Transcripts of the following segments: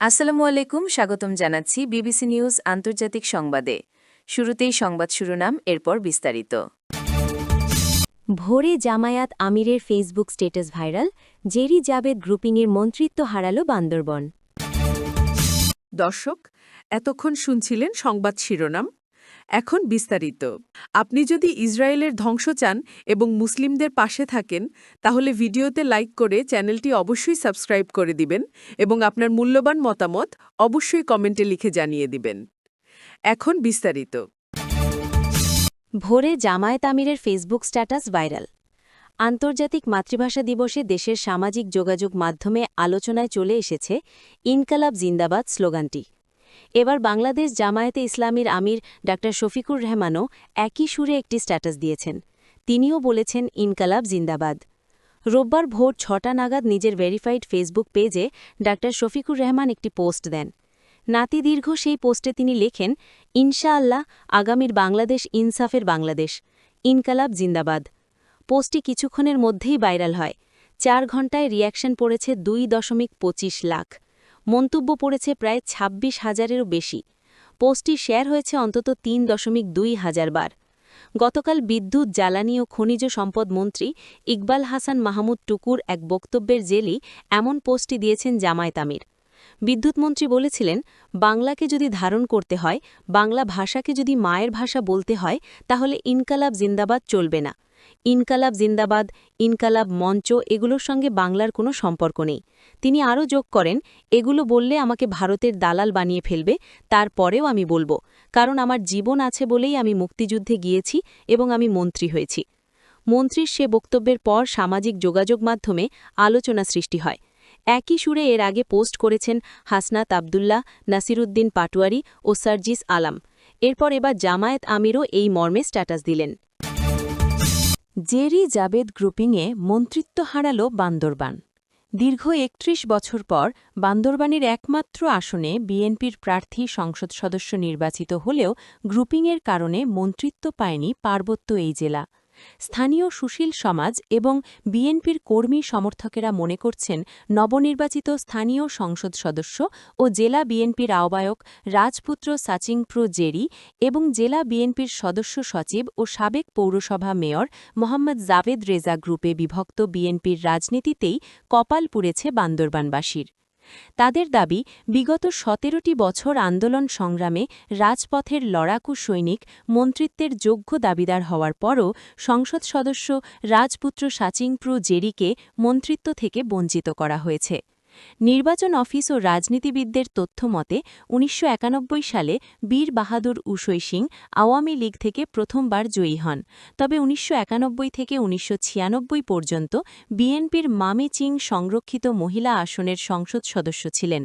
আসসালামু আলাইকুম, স্বাগতম জানাচ্ছি বিবিসি নিউজ আন্তর্জাতিক সংবাদে। শুরুতেই সংবাদ শিরোনাম, এরপর বিস্তারিত। ভোরে জামায়াত আমিরের ফেসবুক স্ট্যাটাস ভাইরাল, জেরি জাবেদ গ্রুপিংয়ের মন্ত্রিত্ব হারালো বান্দরবন। দর্শক, এতক্ষণ শুনছিলেন সংবাদ শিরোনাম। এখন বিস্তারিত। আপনি যদি ইসরায়েলের ধ্বংস চান এবং মুসলিমদের পাশে থাকেন, তাহলে ভিডিওতে লাইক করে চ্যানেলটি অবশ্যই সাবস্ক্রাইব করে দিবেন এবং আপনার মূল্যবান মতামত অবশ্যই কমেন্টে লিখে জানিয়ে দিবেন। এখন বিস্তারিত। ভোরে জামায়াত আমিরের ফেসবুক স্ট্যাটাস ভাইরাল। আন্তর্জাতিক মাতৃভাষা দিবসে দেশের সামাজিক যোগাযোগ মাধ্যমে আলোচনায় চলে এসেছে ইনকালাব জিন্দাবাদ স্লোগানটি। এবার বাংলাদেশ জামায়াতে ইসলামীর আমির ডা শফিকুর রহমানও একই সুরে একটি স্ট্যাটাস দিয়েছেন। তিনিও বলেছেন ইনকালাব জিন্দাবাদ। রোববার ভোর ৬টা নাগাদ নিজের ভেরিফাইড ফেসবুক পেজে ডা শফিকুর রহমান একটি পোস্ট দেন। নাতিদীর্ঘ সেই পোস্টে তিনি লেখেন, ইনশাআল্লাহ আগামীর বাংলাদেশ ইনসাফের বাংলাদেশ, ইনকালাব জিন্দাবাদ। পোস্টটি কিছুক্ষণের মধ্যেই ভাইরাল হয়। ৪ ঘণ্টায় রিয়াকশন পড়েছে ২.২৫ লাখ। মন্তব্য পড়েছে প্রায় ২৬,০০০-এরও বেশি। পোস্টটি শেয়ার হয়েছে অন্তত ৩.২ হাজার বার। গতকাল বিদ্যুৎ, জ্বালানি ও খনিজ সম্পদ মন্ত্রী ইকবাল হাসান মাহমুদ টুকুর এক বক্তব্যের জেরেই এমন পোস্টটি দিয়েছেন জামায়াত আমির। বিদ্যুৎমন্ত্রী বলেছিলেন, বাংলাকে যদি ধারণ করতে হয়, বাংলা ভাষাকে যদি মায়ের ভাষা বলতে হয়, তাহলে ইনকালাব জিন্দাবাদ চলবে না। ইনকালাব জিন্দাবাদ, ইনকালাব মঞ্চ এগুলোর সঙ্গে বাংলার কোনো সম্পর্ক নেই। তিনি আরও যোগ করেন, এগুলো বললে আমাকে ভারতের দালাল বানিয়ে ফেলবে, তারপরেও আমি বলবো, কারণ আমার জীবন আছে বলেই আমি মুক্তিযুদ্ধে গিয়েছি এবং আমি মন্ত্রী হয়েছি। মন্ত্রীর সে বক্তব্যের পর সামাজিক যোগাযোগ মাধ্যমে আলোচনা সৃষ্টি হয়। একই সুরে এর আগে পোস্ট করেছেন হাসনাত আবদুল্লাহ, নাসিরুদ্দিন পাটোয়ারি ও সার্জিস আলাম। এরপর এবার জামায়াত আমিরও এই মর্মে স্ট্যাটাস দিলেন। জেরি জাবেদ গ্রুপিংয়ে মন্ত্রিত্ব হারালো বান্দরবান। দীর্ঘ ৩১ বছর পর বান্দরবানের একমাত্র আসনে বিএনপির প্রার্থী সংসদ সদস্য নির্বাচিত হলেও গ্রুপিংয়ের কারণে মন্ত্রিত্ব পায়নি পার্বত্য এই জেলা। স্থানীয় সুশীল সমাজ এবং বিএনপির কর্মী সমর্থকেরা মনে করছেন, নবনির্বাচিত স্থানীয় সংসদ সদস্য ও জেলা বিএনপির আহ্বায়ক রাজপুত্র সাচিংপ্রো জেরি এবং জেলা বিএনপির সদস্য সচিব ও সাবেক পৌরসভা মেয়র মোহাম্মদ জাভেদ রেজা গ্রুপে বিভক্ত বিএনপির রাজনীতিতেই কপাল পুড়েছে বান্দরবানবাসীর। তাদের দাবি, বিগত ১৭টি বছর আন্দোলন সংগ্রামে রাজপথের লড়াকু সৈনিক মন্ত্রিত্বের যোগ্য দাবিদার হওয়ার পরও সংসদ সদস্য রাজপুত্র সাচিংপ্রু জেরিকে মন্ত্রিত্ব থেকে বঞ্চিত করা হয়েছে। নির্বাচন অফিস ও রাজনীতিবিদদের তথ্য মতে ১৯৯১ সালে বীর বাহাদুর উসই সিং আওয়ামী লীগ থেকে প্রথমবার জয়ী হন। তবে ১৯৯১ থেকে ১৯৯৬ পর্যন্ত বিএনপির মামে চিং সংরক্ষিত মহিলা আসনের সংসদ সদস্য ছিলেন।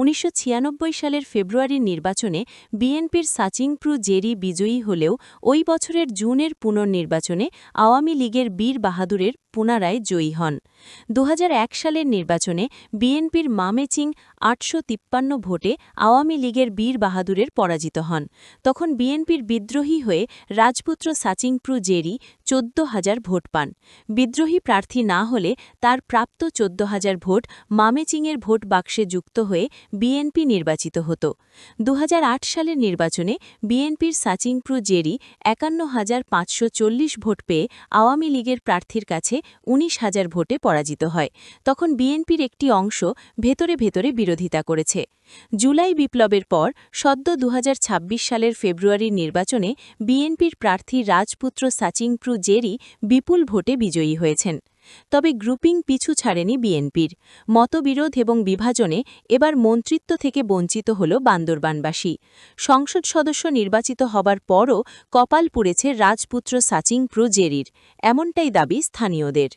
১৯৯৬ সালের ফেব্রুয়ারির নির্বাচনে বিএনপির সাচিংপ্রু জেরি বিজয়ী হলেও ওই বছরের জুনের পুনর্নির্বাচনে আওয়ামী লীগের বীর বাহাদুরের পুনরায় জয়ী হন। ২০০১ সালের নির্বাচনে বিএনপির মামে চিং ৮৫৩ ভোটে আওয়ামী লীগের বীর বাহাদুরের পরাজিত হন। তখন বিএনপির বিদ্রোহী হয়ে রাজপুত্র সাচিংপ্রু জেরি ১৪,০০০ ভোট পান। বিদ্রোহী প্রার্থী না হলে তার প্রাপ্ত ১৪,০০০ ভোট মামে চিংয়ের ভোট বাক্সে যুক্ত হয়ে বিএনপি নির্বাচিত হতো। ২০০৮ সালের নির্বাচনে বিএনপির সাচিংপ্রু জেরি ৫১,৫৪০ ভোট পেয়ে আওয়ামী লীগের প্রার্থীর কাছে ১৯,০০০ ভোটে পরাজিত হয়। তখন বিএনপির একটি অংশ ভেতরে ভেতরে বিরোধিতা করেছে। জুলাই বিপ্লবের পর সদ্য ২০২৬ সালের ফেব্রুয়ারির নির্বাচনে বিএনপির প্রার্থী রাজপুত্র সাচিংপ্রু জেরি বিপুল ভোটে বিজয়ী হয়েছেন। তবে গ্রুপিং পিছু ছাড়েনি বিএনপির। মতবিরোধ এবং বিভাজনে এবার মন্ত্রিত্ব থেকে বঞ্চিত হল বান্দরবানবাসী। সংসদ সদস্য নির্বাচিত হবার পরও কপাল পুড়েছে রাজপুত্র সাচিংপ্রু জেরির, এমনটাই দাবি স্থানীয়দের।